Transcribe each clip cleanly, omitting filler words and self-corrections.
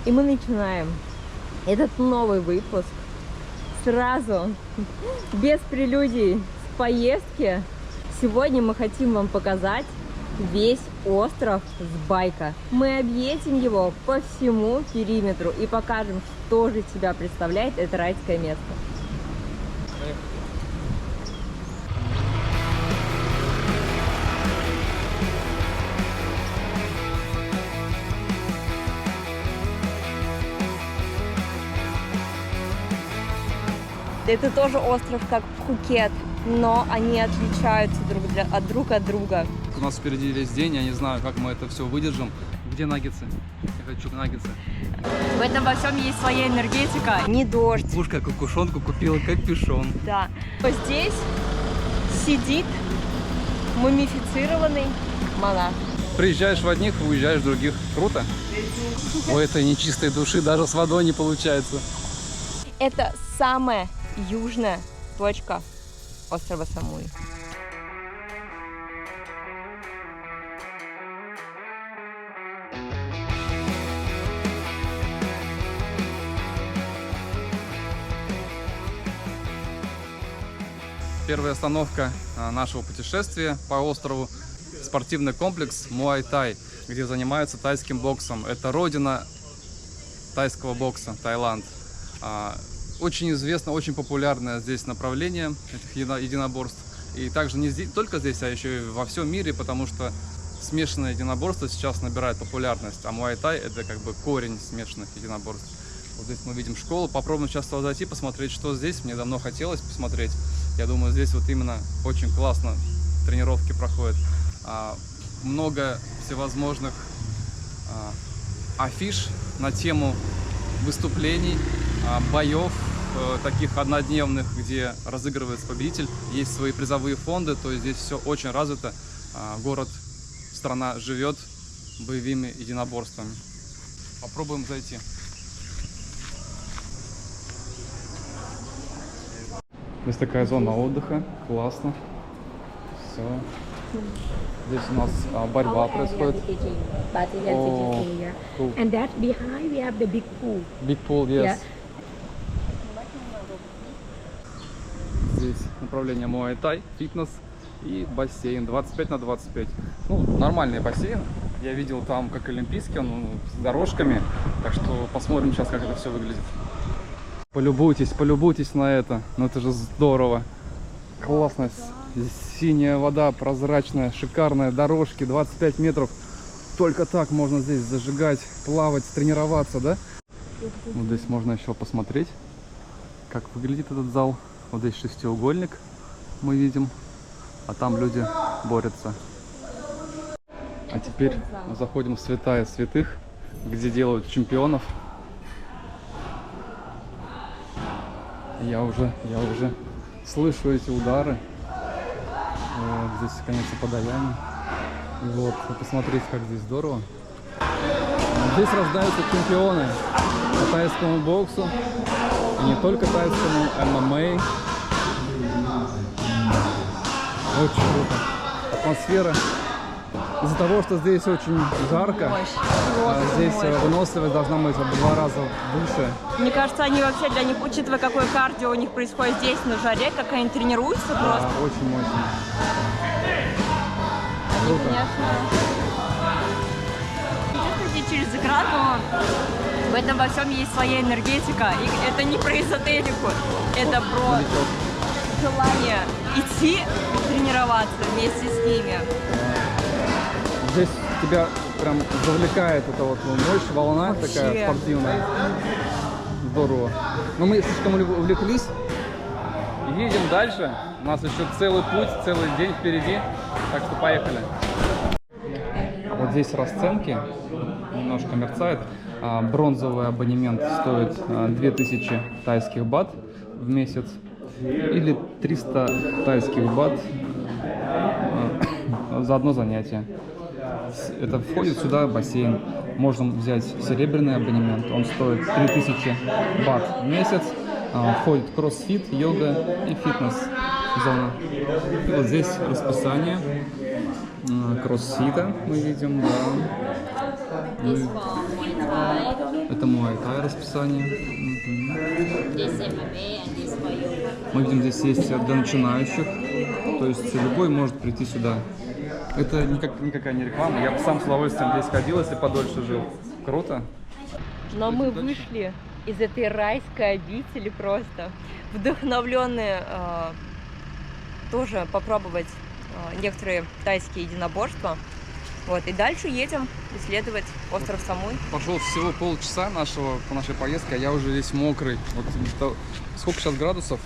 И мы начинаем этот новый выпуск сразу, без прелюдий, с поездки. Сегодня мы хотим вам показать весь остров с байка. Мы объедем его по всему периметру и покажем, что же из себя представляет это райское место. Это тоже остров, как Пхукет, но они отличаются друг от друга. У нас впереди весь день, я не знаю, как мы это все выдержим. Где наггетсы? Я хочу наггетсы. В этом во всем есть своя энергетика. Не дождь. Пушка кукушонку купила капюшон. Да. Вот здесь сидит мумифицированный монах. Приезжаешь в одних, уезжаешь в других. Круто? У этой нечистой души даже с водой не получается. Это самая южная точка острова Самуи. Первая остановка нашего путешествия по острову – спортивный комплекс Муай-Тай, где занимаются тайским боксом. Это родина тайского бокса, Таиланд. Очень известно, очень популярное здесь направление этих единоборств. И также не здесь, только здесь, а еще и во всем мире, потому что смешанное единоборство сейчас набирает популярность. А Муай-Тай – это как бы корень смешанных единоборств. Вот здесь мы видим школу. Попробуем сейчас туда зайти, посмотреть, что здесь. Мне давно хотелось посмотреть. Я думаю, здесь вот именно очень классно тренировки проходят. Много всевозможных афиш на тему выступлений, боев таких однодневных, где разыгрывается победитель. Есть свои призовые фонды, то есть здесь все очень развито. Город, страна живет боевыми единоборствами. Попробуем зайти. Здесь такая зона отдыха, классно. Все. Здесь у нас борьба происходит. О, cool. And that behind we have the big pool. Big pool, yes. Yeah. Здесь направление Муай-Тай, фитнес и бассейн 25 на 25. Ну, нормальный бассейн. Я видел там как олимпийский, он с дорожками. Так что посмотрим сейчас, как это все выглядит. Полюбуйтесь на это. Ну это же здорово. Классно. Здесь синяя вода, прозрачная, шикарная, дорожки, 25 метров. Только так можно здесь зажигать, плавать, тренироваться, да? Вот здесь можно еще посмотреть, как выглядит этот зал. Вот здесь шестиугольник мы видим, а там люди борются. А теперь заходим в святая святых, где делают чемпионов. Я уже слышу эти удары. Вот, здесь конец подаяния. И вот, посмотрите, как здесь здорово. Здесь рождаются чемпионы по тайскому боксу. И не только тайскому, ММА. Очень круто. Атмосфера. Из-за того, что здесь очень жарко, здесь выносливость должна быть в 2 раза выше. Мне кажется, они вообще для них, учитывая, какое кардио у них происходит здесь на жаре, как они тренируются просто. Да, очень мощно. Круто. Конечно. Чувствуете через экран, но в этом во всем есть своя энергетика. И это не про эзотерику, это про желание идти тренироваться вместе с ними. Здесь тебя прям завлекает эта вот мощь, волна вообще такая спортивная. Здорово. Но мы слишком увлеклись. Едем дальше. У нас еще целый путь, целый день впереди. Так что поехали. Вот здесь расценки. Немножко мерцает. Бронзовый абонемент стоит 2000 тайских бат в месяц. Или 300 тайских бат за одно занятие. Это входит сюда бассейн. Можно взять серебряный абонемент. Он стоит 3000 бат в месяц. Входит кроссфит, йога и фитнес-зона. И вот здесь расписание кроссфита мы видим. Да. Это Муай-Тай расписание. Мгм. Здесь ММА, а здесь свое. Мы видим, здесь есть для начинающих, то есть любой может прийти сюда. Это никакая не реклама, я бы сам с удовольствием здесь ходил, если подольше жил. Круто. Но мы вышли из этой райской обители просто вдохновленные тоже попробовать некоторые тайские единоборства. Вот, и дальше едем исследовать остров Самуи. Пошел всего полчаса по нашей поездке, а я уже весь мокрый. Вот, сколько сейчас градусов?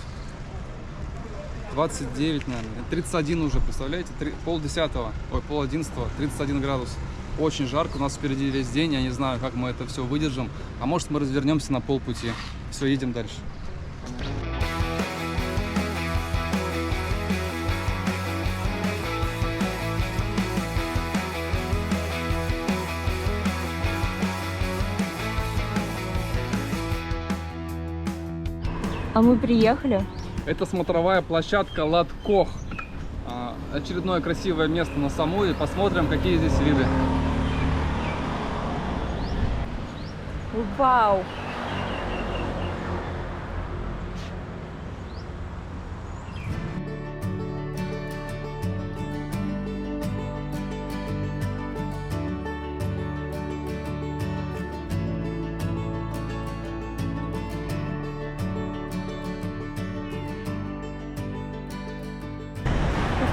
29, наверное. 31 уже, представляете? Пол-11, 31 градус. Очень жарко, у нас впереди весь день, я не знаю, как мы это все выдержим. А может, мы развернемся на полпути. Все, едем дальше. А мы приехали. Это смотровая площадка Латкох. Очередное красивое место на Самуи. Посмотрим, какие здесь виды. Вау!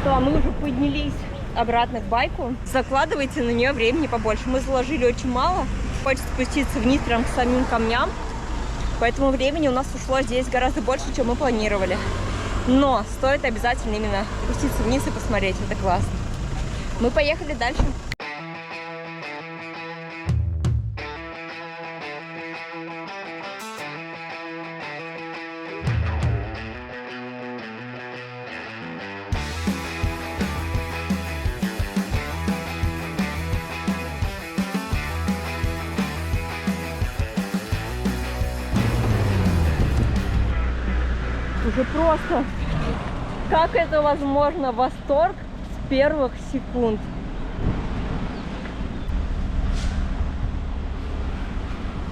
Что, а мы уже поднялись обратно к байку. Закладывайте на нее времени побольше. Мы заложили очень мало. Хочется спуститься вниз прям к самим камням. Поэтому времени у нас ушло здесь гораздо больше, чем мы планировали. Но стоит обязательно именно спуститься вниз и посмотреть. Это классно. Мы поехали дальше. Уже просто, как это возможно, восторг с первых секунд.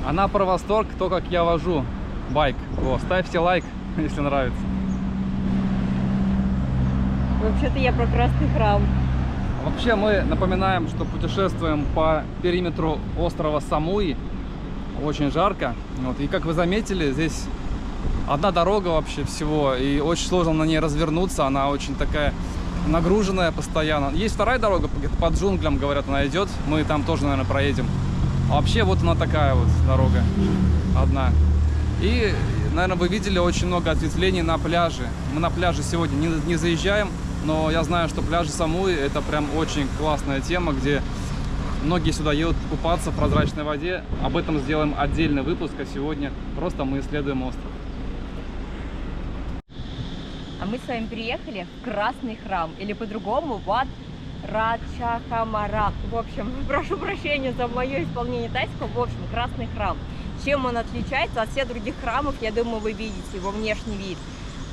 Она про восторг, то, как я вожу байк. Ставьте лайк, если нравится. Вообще-то я про Красный храм. Вообще мы напоминаем, что путешествуем по периметру острова Самуи. Очень жарко. Вот. И как вы заметили, здесь одна дорога вообще всего, и очень сложно на ней развернуться, она очень такая нагруженная постоянно. Есть вторая дорога, где-то под джунглям, говорят, она идет, мы там тоже, наверное, проедем. А вообще вот она такая вот дорога, одна. И, наверное, вы видели очень много ответвлений на пляже. Мы на пляже сегодня не заезжаем, но я знаю, что пляжи Самуи — это прям очень классная тема, где многие сюда едут купаться в прозрачной воде. Об этом сделаем отдельный выпуск, а сегодня просто мы исследуем остров. А мы с вами приехали в Красный храм, или по-другому Вад Рачахамара. В общем, прошу прощения за мое исполнение тайского. В общем, Красный храм. Чем он отличается от всех других храмов, я думаю, вы видите его внешний вид.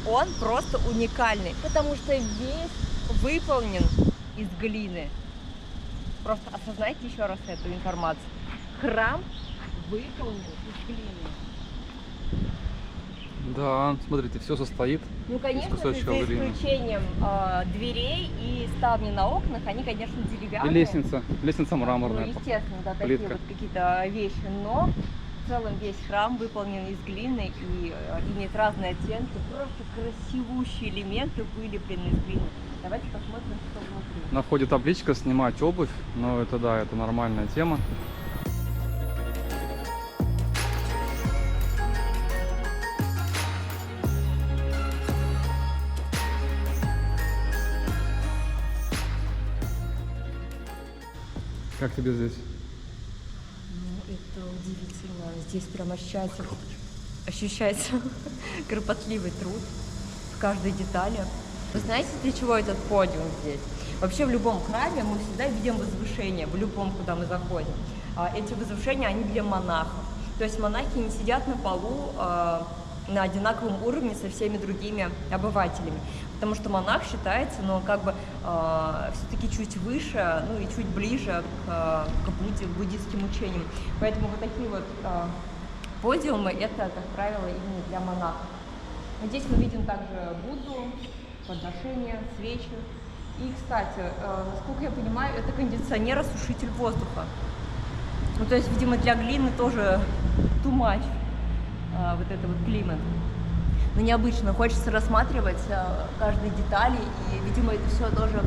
Он просто уникальный, потому что весь выполнен из глины. Просто осознайте еще раз эту информацию. Храм выполнен из глины. Да, смотрите, все состоит Ну, конечно, из кусочков за глины. исключением дверей и ставни на окнах, они, конечно, деревянные. И лестница Ну, мраморная. естественно, да, такие плитка. вот какие-то вещи, но в целом весь храм выполнен из глины и имеет разные оттенки. Просто красивущие элементы вылеплены из глины. Давайте посмотрим, что внутри. На входе табличка «Снимать обувь», но это да, это нормальная тема. Как тебе здесь? Ну, это удивительно. Здесь прям ощущается кропотливый труд в каждой детали. Вы знаете, для чего этот подиум здесь? Вообще в любом храме мы всегда видим возвышение, в любом, куда мы заходим. Эти возвышения, они для монахов. То есть монахи не сидят на полу на одинаковом уровне со всеми другими обывателями. Потому что монах считается, но как бы все-таки чуть выше, ну и чуть ближе к буддийским учениям. Поэтому вот такие вот подиумы, это, как правило, именно для монахов. Здесь мы видим также Будду, подношения, свечи. И, кстати, насколько я понимаю, это кондиционер-осушитель воздуха. Ну, то есть, видимо, для глины тоже too much, вот это вот климат. Но необычно, хочется рассматривать каждой детали, и, видимо, это все тоже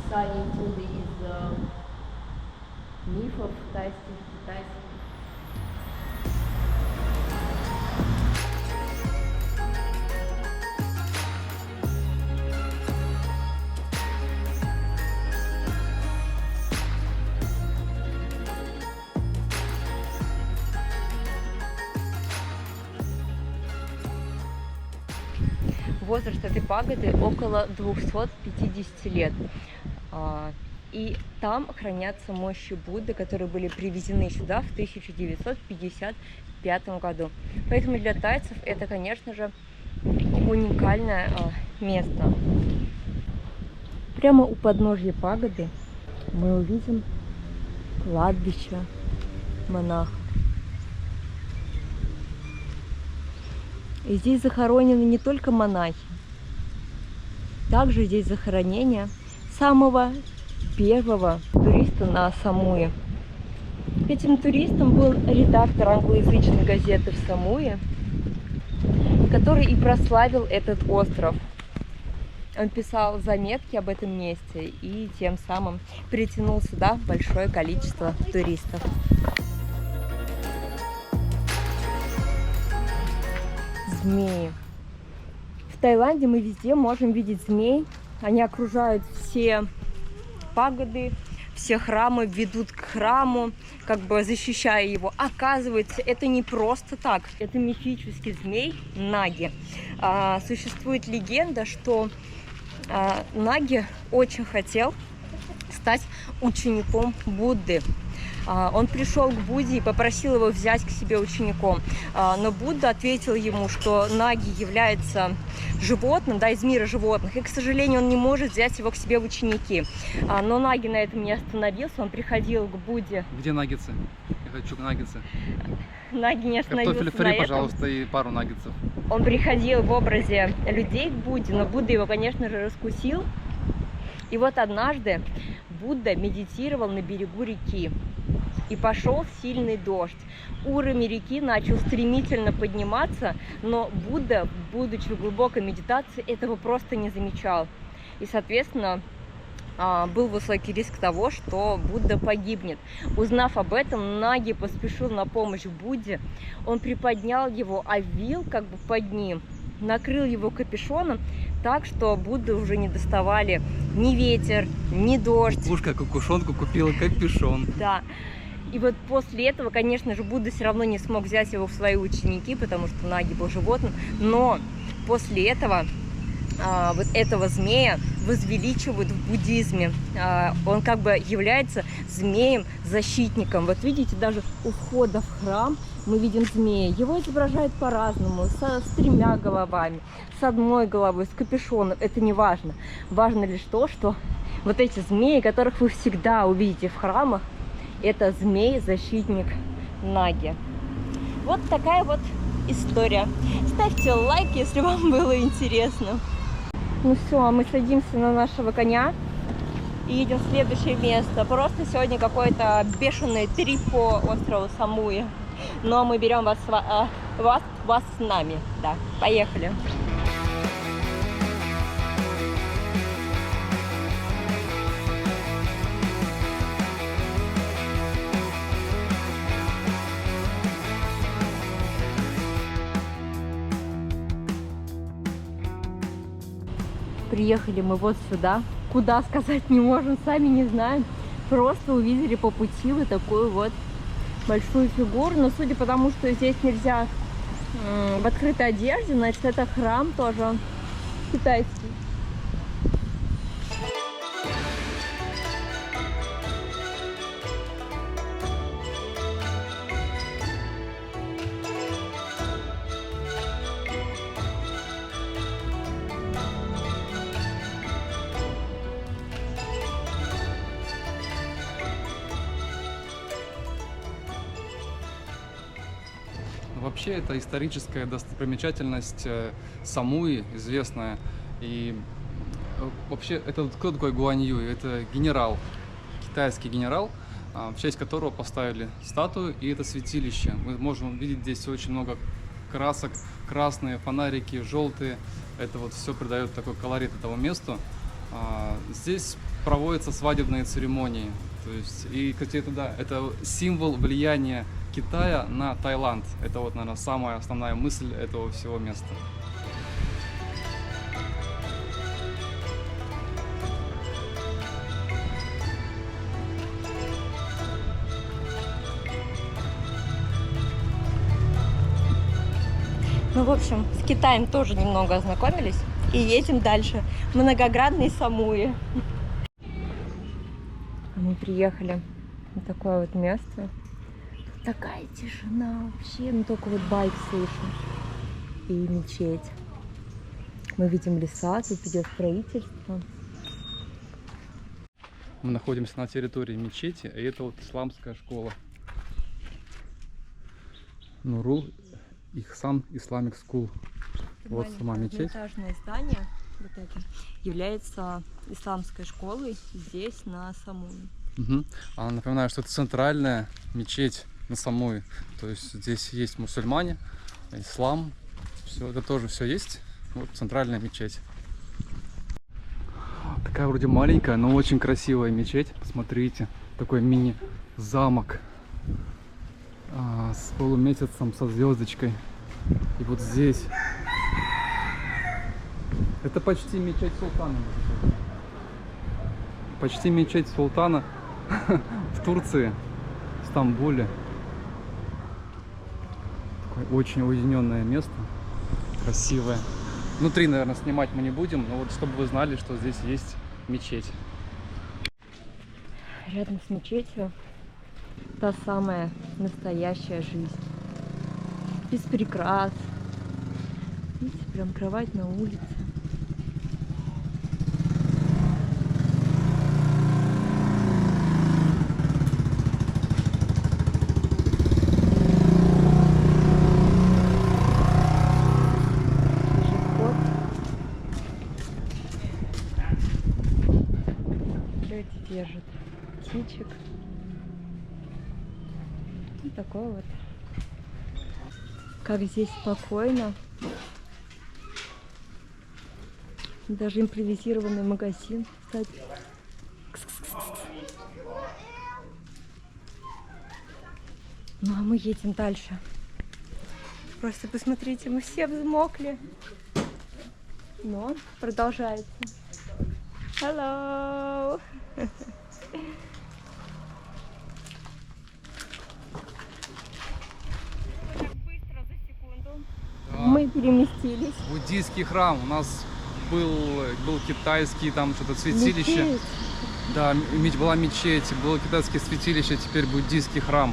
писание оттуда из мифов тайских, китайских. Возраст этой пагоды около 250 лет. И там хранятся мощи Будды, которые были привезены сюда в 1955 году. Поэтому для тайцев это, конечно же, уникальное место. Прямо у подножья пагоды мы увидим кладбище монахов. И здесь захоронены не только монахи, также здесь захоронение самого первого туриста на Самуи. Этим туристом был редактор англоязычной газеты в Самуи, который и прославил этот остров. Он писал заметки об этом месте и тем самым притянул сюда большое количество туристов. Змеи. В Таиланде мы везде можем видеть змей. Они окружают все пагоды, все храмы, ведут к храму, как бы защищая его. Оказывается, это не просто так. Это мифический змей Наги. Существует легенда, что Наги очень хотел стать учеником Будды. Он пришел к Будде и попросил его взять к себе учеником. Но Будда ответил ему, что Наги является животным, да, из мира животных, и, к сожалению, он не может взять его к себе в ученики. Но Наги на этом не остановился, он приходил к Будде. Где наггетсы? Я хочу наггетсы. Наги не остановился Картофель фри, на этом. пожалуйста, и пару наггетсов. Он приходил в образе людей к Будде, но Будда его, конечно же, раскусил. И вот однажды Будда медитировал на берегу реки. И пошел сильный дождь. Уровень реки начал стремительно подниматься, но Будда, будучи в глубокой медитации, этого просто не замечал. И, соответственно, был высокий риск того, что Будда погибнет. Узнав об этом, Наги поспешил на помощь Будде. Он приподнял его, овил как бы под ним, накрыл его капюшоном так, что Будды уже не доставали ни ветер, ни дождь. Кукушка кукушонку купила капюшон. Да. И вот после этого, конечно же, Будда все равно не смог взять его в свои ученики, потому что Наги был животным. Но после этого вот этого змея возвеличивают в буддизме. Он как бы является змеем-защитником. Вот видите, даже у входа в храм мы видим змея. Его изображают по-разному, с 3 головами, с 1 головой, с капюшоном. Это не важно. Важно лишь то, что вот эти змеи, которых вы всегда увидите в храмах, это змей-защитник Наги. Вот такая вот история. Ставьте лайк, если вам было интересно. Ну все, а мы садимся на нашего коня и едем в следующее место. Просто сегодня какой-то бешеный трип по острову Самуи. Но мы берем вас с нами. Да, поехали. Приехали мы вот сюда. Куда сказать не можем, сами не знаем. Просто увидели по пути вот такую вот большую фигуру. Но судя по тому, что здесь нельзя в открытой одежде, значит, это храм тоже китайский. Вообще это историческая достопримечательность Самуи, известная. И вообще, это кто такой Гуань Юй? Это генерал, китайский генерал, в честь которого поставили статую, и это святилище. Мы можем увидеть здесь очень много красок, красные, фонарики, желтые. Это вот все придает такой колорит этому месту. Здесь проводятся свадебные церемонии. То есть, и, кстати, это символ влияния Китая на Таиланд. Это вот, наверное, самая основная мысль этого всего места. Ну, в общем, с Китаем тоже немного ознакомились. И едем дальше. Многоградные Самуи. Мы приехали на такое вот место. Такая тишина вообще. Ну, только вот байк слышно. И мечеть. Мы видим леса, тут идет строительство. Мы находимся на территории мечети, и это вот исламская школа. Нурул Ихсан Islamic School. Вот сама мечеть. Этажное здание вот это является исламской школой здесь, на Самуи. Угу. А напоминаю, что это центральная мечеть на Самуи. То есть здесь есть мусульмане, ислам, все, это тоже все есть. Вот центральная мечеть. Такая вроде маленькая, но очень красивая мечеть. Посмотрите, такой мини-замок с полумесяцем, со звездочкой. И вот здесь это почти мечеть султана. Почти мечеть султана в Турции, в Стамбуле. Такое очень уединенное место, красивое. Внутри, наверное, снимать мы не будем, но вот чтобы вы знали, что здесь есть мечеть. Рядом с мечетью та самая настоящая жизнь. Без прикрас. Видите, прям кровать на улице. Держит птичек. И такой вот. Как здесь спокойно. Даже импровизированный магазин, кстати. Ну а мы едем дальше. Просто посмотрите, мы все взмокли. Но продолжается. Hello! Быстро, за секунду. Да. Мы переместились. Буддийский храм. У нас был китайский, там что-то святилище. Мечеть. Да, была мечеть, было китайское святилище, теперь буддийский храм.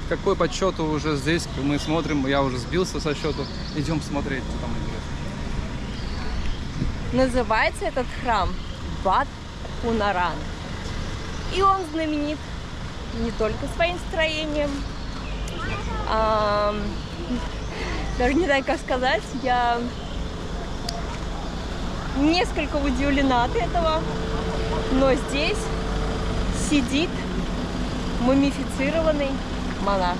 Какой по счету уже здесь мы смотрим, я уже сбился со счету. Идем смотреть, что там интересно. Называется этот храм Wat Punarang. И он знаменит не только своим строением, даже не знаю, как сказать, я несколько удивлена от этого, но здесь сидит мумифицированный монах.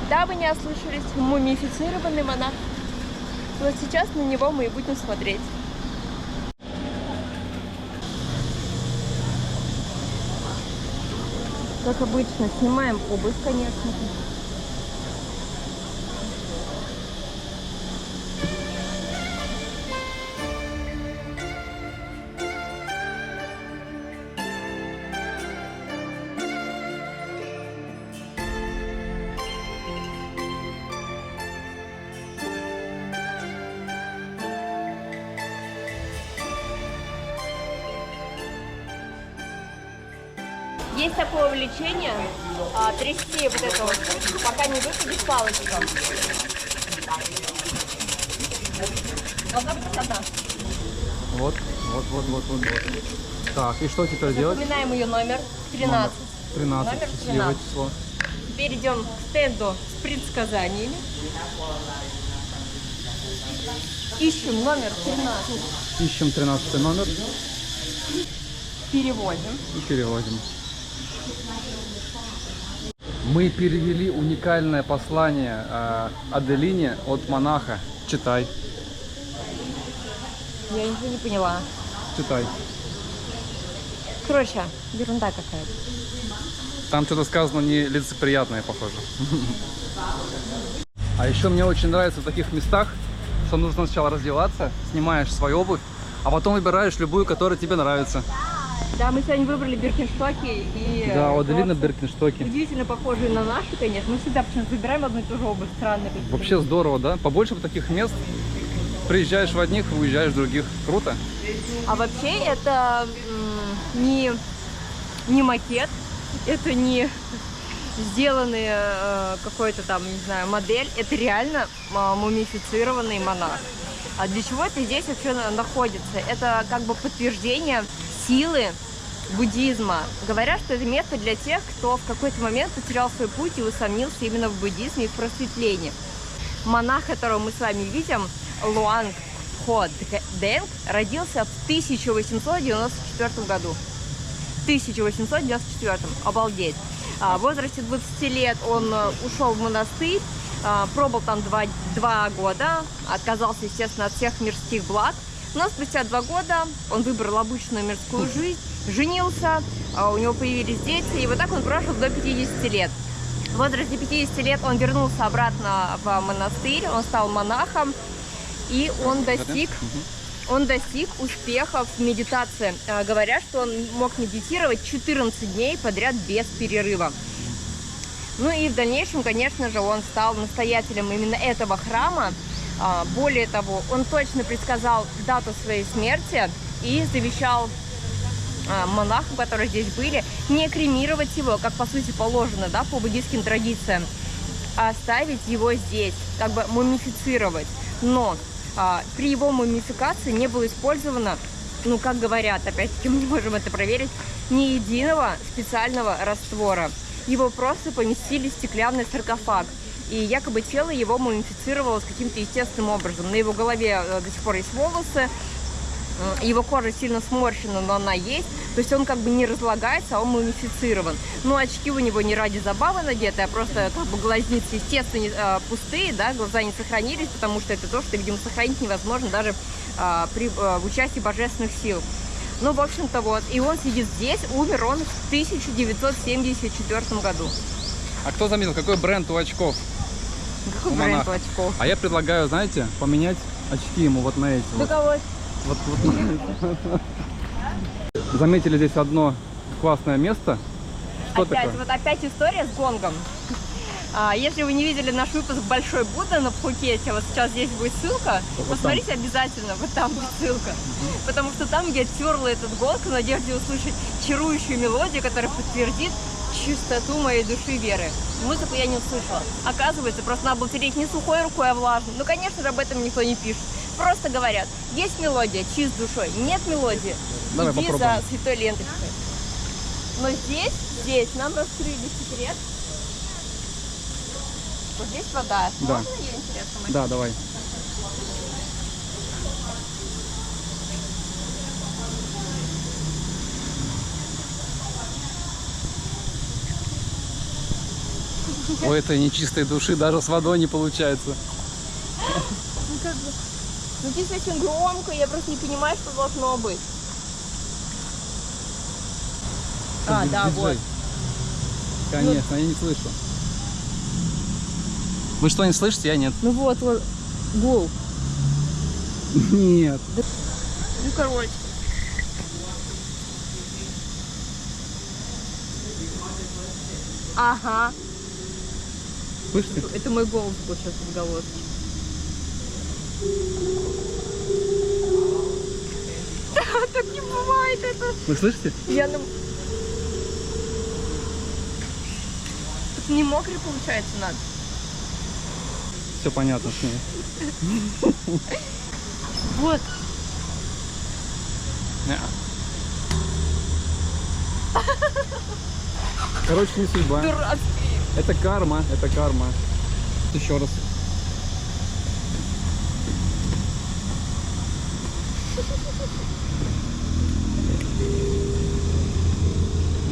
Да, вы не ослышались, мумифицированный монах. Вот сейчас на него мы и будем смотреть. Как обычно, снимаем обувь, конечно. Есть такое увлечение трясти вот эту вот штучку, пока не высадит палочка. Должна быть одна. Вот. Так, и что теперь делать? Запоминаем ее номер 13. 13, Номер счастливое 13. число. Теперь идем к стенду с предсказаниями. Ищем номер 13. Ищем 13 номер Переводим. и переводим. Мы перевели уникальное послание Аделине от монаха. Читай. Я ничего не поняла. Читай. Короче, ерунда какая-то. Там что-то сказано нелицеприятное, похоже. А еще мне очень нравится в таких местах, что нужно сначала раздеваться, снимаешь свою обувь, а потом выбираешь любую, которая тебе нравится. Да, мы сегодня выбрали Биркенстоки и... Да, у Аделины просто Биркенстоки. удивительно похожие на наши, конечно. Мы всегда почему-то выбираем одну и ту же обувь. Странно. Вообще здорово, да? Побольше бы таких мест. Приезжаешь в одних, уезжаешь в других. Круто. А вообще это не макет, это не сделанный какой-то там, не знаю, модель. Это реально мумифицированный монах. А для чего это здесь вообще находится? Это как бы подтверждение силы буддизма. Говорят, что это место для тех, кто в какой-то момент потерял свой путь и усомнился именно в буддизме и в просветлении. Монах, которого мы с вами видим, Луанг Хо Денг, родился в 1894 году. 1894, обалдеть. В возрасте 20 лет он ушел в монастырь, пробыл там 2 года, отказался, естественно, от всех мирских благ. Но спустя 2 года он выбрал обычную мирскую жизнь, женился, у него появились дети, и вот так он прожил до 50 лет. В возрасте 50 лет он вернулся обратно в монастырь, он стал монахом, и он достиг успехов в медитации. Говорят, что он мог медитировать 14 дней подряд без перерыва. Ну и в дальнейшем, конечно же, он стал настоятелем именно этого храма. Более того, он точно предсказал дату своей смерти и завещал монахам, которые здесь были, не кремировать его, как по сути положено, да, по буддийским традициям, а оставить его здесь, как бы мумифицировать. Но при его мумификации не было использовано, ну, как говорят, опять-таки мы не можем это проверить, ни единого специального раствора. Его просто поместили в стеклянный саркофаг. И якобы тело его мумифицировалось каким-то естественным образом. На его голове до сих пор есть волосы, его кожа сильно сморщена, но она есть. То есть он как бы не разлагается, а он мумифицирован. Но очки у него не ради забавы надеты, а просто как бы глазницы, естественно, пустые, да, глаза не сохранились, потому что это то, что, видимо, сохранить невозможно даже при участии божественных сил. Ну, в общем-то, вот. И он сидит здесь, умер он в 1974 году. А кто заметил, какой бренд у очков? Какой бренд у очков? А я предлагаю, знаете, поменять очки ему вот на эти. Да кого? Вот на эти. Заметили здесь одно классное место. Что опять, такое? вот опять история с гонгом. Если вы не видели наш выпуск «Большой Будда» на Пхукете, вот сейчас здесь будет ссылка, посмотрите обязательно, вот там будет ссылка. Потому что там я терла этот гонг в надежде услышать чарующую мелодию, которая подтвердит чистоту моей души и веры. Музыку я не услышала. Оказывается, просто надо было тереть не сухой рукой, а влажной. Ну, конечно же, об этом никто не пишет. Просто говорят, есть мелодия, чист душой, нет мелодии, Давай иди попробуем. за святой ленточкой. Но здесь нам раскрыли секрет. Вот здесь вода. Да. Можно ее, интересно, мыть? Да, давай. У этой нечистой души даже с водой не получается. Ну, как бы, ну здесь очень громко, я просто не понимаю, что должно быть. Да, Диджей. вот. Конечно, я не слышу. Вы что, не слышите? Я нет. Ну вот, гул. Нет. Ну, короче. Ага. Слышите? Это мой голос был сейчас в отголоске. Так не бывает это. Вы слышите? Я нам... Не мокрый, получается, надо. Все понятно с ней. Вот. Короче, не судьба. Дурацкий. Это карма, это карма. Еще раз.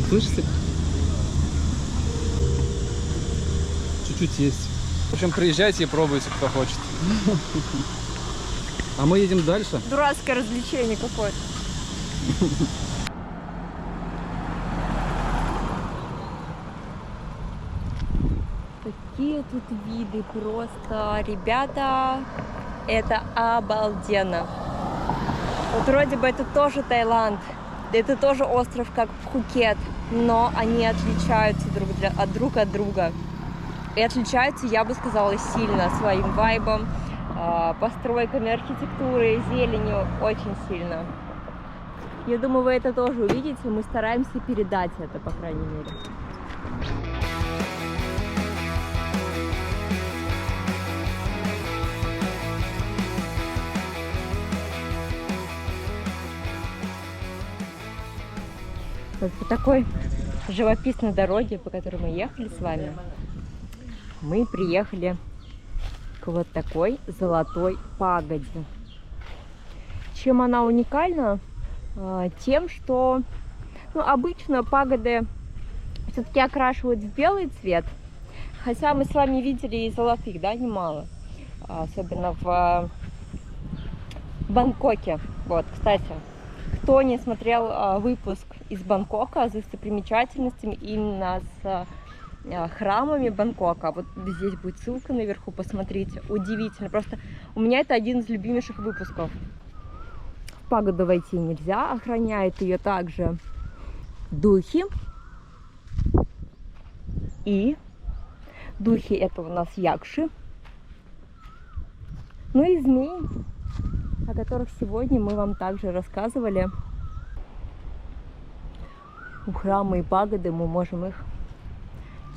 Слышите? Чуть-чуть есть. В общем, приезжайте и пробуйте, кто хочет. А мы едем дальше. Дурацкое развлечение какое-то. Какие тут виды просто, ребята, это обалденно. Вот вроде бы это тоже Таиланд, это тоже остров, как Пхукет, но они отличаются друг от друга. И отличаются, я бы сказала, сильно своим вайбом, постройками, архитектурой, зеленью, очень сильно. Я думаю, вы это тоже увидите, мы стараемся передать это, по крайней мере. Вот по такой живописной дороге, по которой мы ехали с вами, мы приехали к вот такой золотой пагоде. Чем она уникальна? Тем, что обычно пагоды все-таки окрашивают в белый цвет, хотя мы с вами видели и золотых, да, немало, особенно в Бангкоке. Вот, кстати, кто не смотрел выпуск из Бангкока с достопримечательностями именно с храмами Бангкока, вот здесь будет ссылка наверху, посмотрите, удивительно, просто у меня это один из любимейших выпусков. В пагоду войти нельзя, охраняет ее также духи, и духи это у нас якши, ну и змеи, о которых сегодня мы вам также рассказывали. У храма и пагоды мы можем их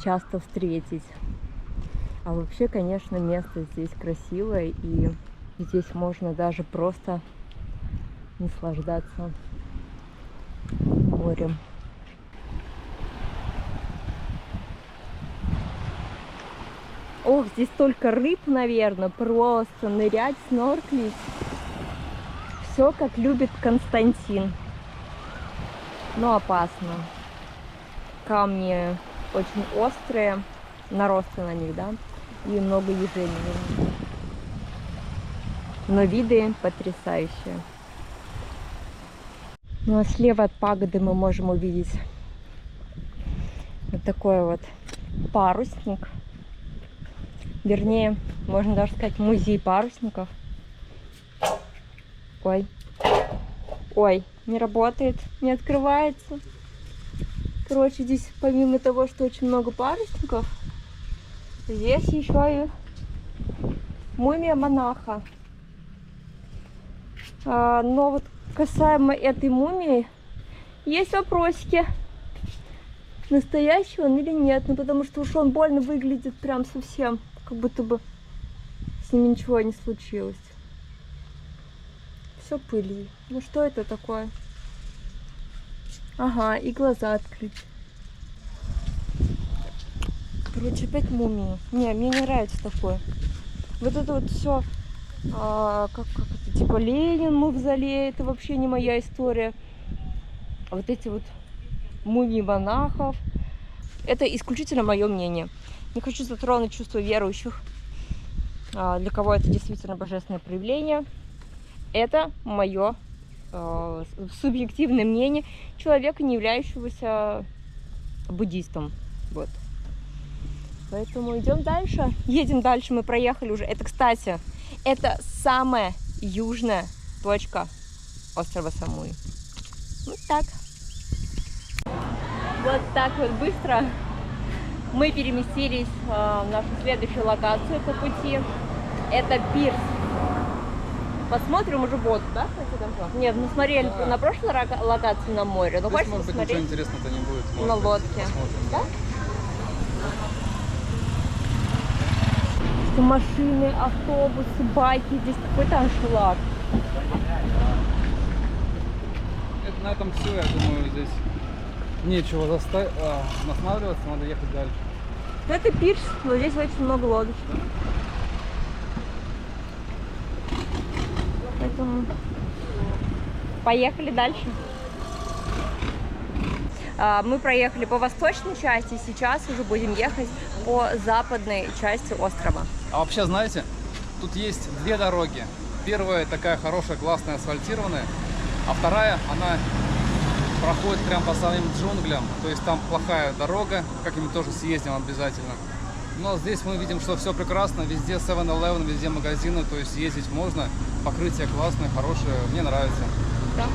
часто встретить. А вообще, конечно, место здесь красивое, и здесь можно даже просто наслаждаться морем. Ох, здесь столько рыб, наверное, просто нырять, снорклить. Все, как любит Константин. Но опасно. Камни очень острые, наросты на них, да, и много ежей. Но виды потрясающие. Ну а слева от пагоды мы можем увидеть вот такой вот парусник. Вернее, можно даже сказать, музей парусников. Ой. Ой, не работает, не открывается. Короче, здесь помимо того, что очень много парусников, здесь еще и мумия монаха. Но вот касаемо этой мумии, есть вопросики. Настоящий он или нет? Ну потому что уж он больно выглядит прям совсем, как будто бы с ним ничего не случилось. Все пыли. Ну что это такое? Ага, и глаза открыть. Короче, опять мумии. Не, мне не нравится такое. Вот это вот все, как это, типа Ленин, мавзолей, это вообще не моя история. А вот эти вот мумии монахов, это исключительно мое мнение. Не хочу затронуть чувство верующих, для кого это действительно божественное проявление. Это мое субъективное мнение человека, не являющегося буддистом. Вот. Поэтому идем дальше. Едем дальше, мы проехали уже. Это, кстати, это самая южная точка острова Самуи. Вот так. Вот так вот быстро мы переместились в нашу следующую локацию по пути. Это пирс. Посмотрим уже воду, да? Нет, мы смотрели на прошлой локации на море. Но здесь, может быть, ничего интересного-то не будет. На лодке. Да? Машины, автобусы, байки. Здесь какой-то аншлаг. Это на этом все, я думаю, здесь нечего останавливаться, надо ехать дальше. Ну, это пирс, но здесь очень много лодочек. Поэтому поехали дальше. Мы проехали по восточной части, сейчас уже будем ехать по западной части острова. А вообще, знаете, тут есть две дороги. Первая такая хорошая, классная, асфальтированная, а вторая, она проходит прям по самим джунглям. То есть там плохая дорога, как-нибудь тоже съездим обязательно. Но здесь мы видим, что все прекрасно, везде 7-Eleven, везде магазины, то есть ездить можно, покрытие классное, хорошее, мне нравится. Да.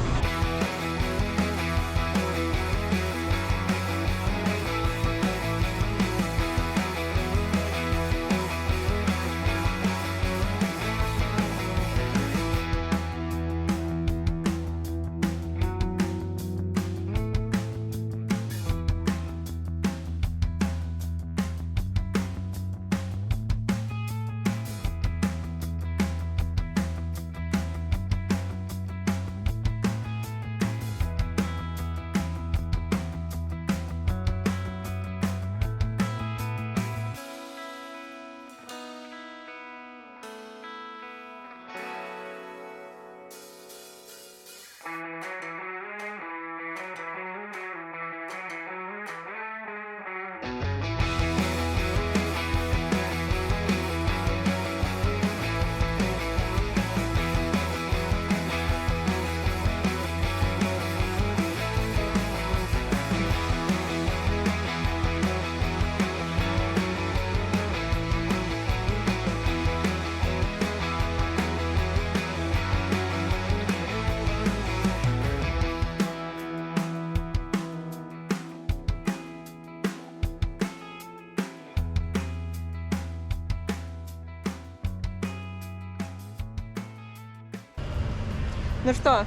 Ну что,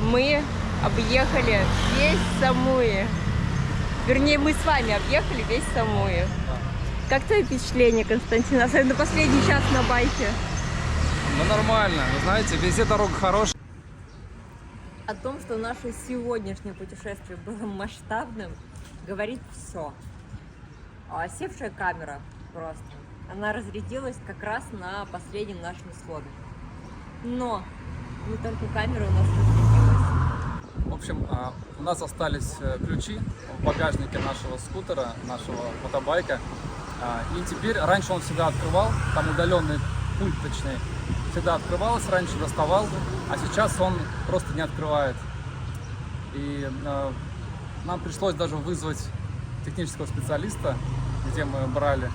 мы объехали весь Самуи. Вернее, мы с вами объехали весь Самуи. Как твои впечатления, Константин? Особенно последний час на байке. Ну нормально, вы знаете, везде дорога хорошая. О том, что наше сегодняшнее путешествие было масштабным, говорит все. Севшая камера просто. Она разрядилась как раз на последнем нашем сходе. Но не только камера у нас разрядилась. В общем, у нас остались ключи в багажнике нашего скутера, нашего мотобайка. И теперь, раньше он всегда открывал, там удаленный пульт, точнее, всегда открывалось, раньше доставал, а сейчас он просто не открывает. И нам пришлось даже вызвать технического специалиста, где мы брали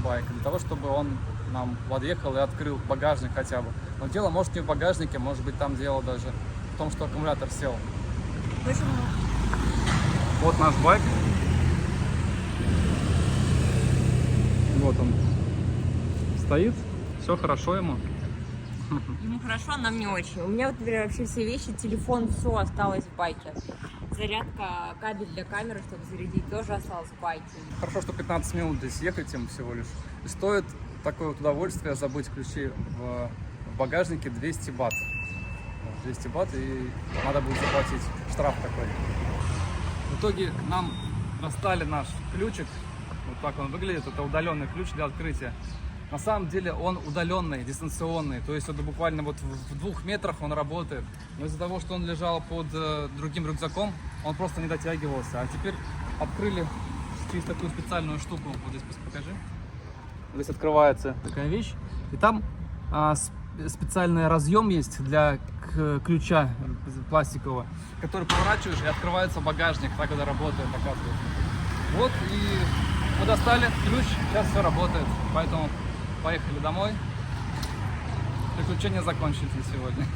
байк, для того, чтобы он нам подъехал и открыл багажник хотя бы. Но дело может не в багажнике, может быть там дело даже в том, что аккумулятор сел. Почему? Вот наш байк. Вот он стоит, все хорошо ему. Ему хорошо, а нам не очень. У меня вот, например, вообще все вещи, телефон, все осталось в байке. Зарядка, кабель для камеры, чтобы зарядить, тоже осталось в байке. Хорошо, что 15 минут здесь ехать им всего лишь. И стоит такое вот удовольствие забыть ключи в багажнике 200 бат. 200 бат, и надо будет заплатить штраф такой. В итоге нам достали наш ключик. Вот так он выглядит. Это удаленный ключ для открытия. На самом деле он удаленный, дистанционный. То есть это буквально вот в 2 метрах он работает. Но из-за того, что он лежал под другим рюкзаком, он просто не дотягивался. А теперь открыли через такую специальную штуку. Вот здесь покажи. Здесь открывается такая вещь. И там специальный разъем есть для ключа пластикового, который поворачиваешь, и открывается багажник. Так это работает, оказывается. Вот, и мы достали ключ, сейчас все работает. Поэтому поехали домой. Приключения закончились на сегодня.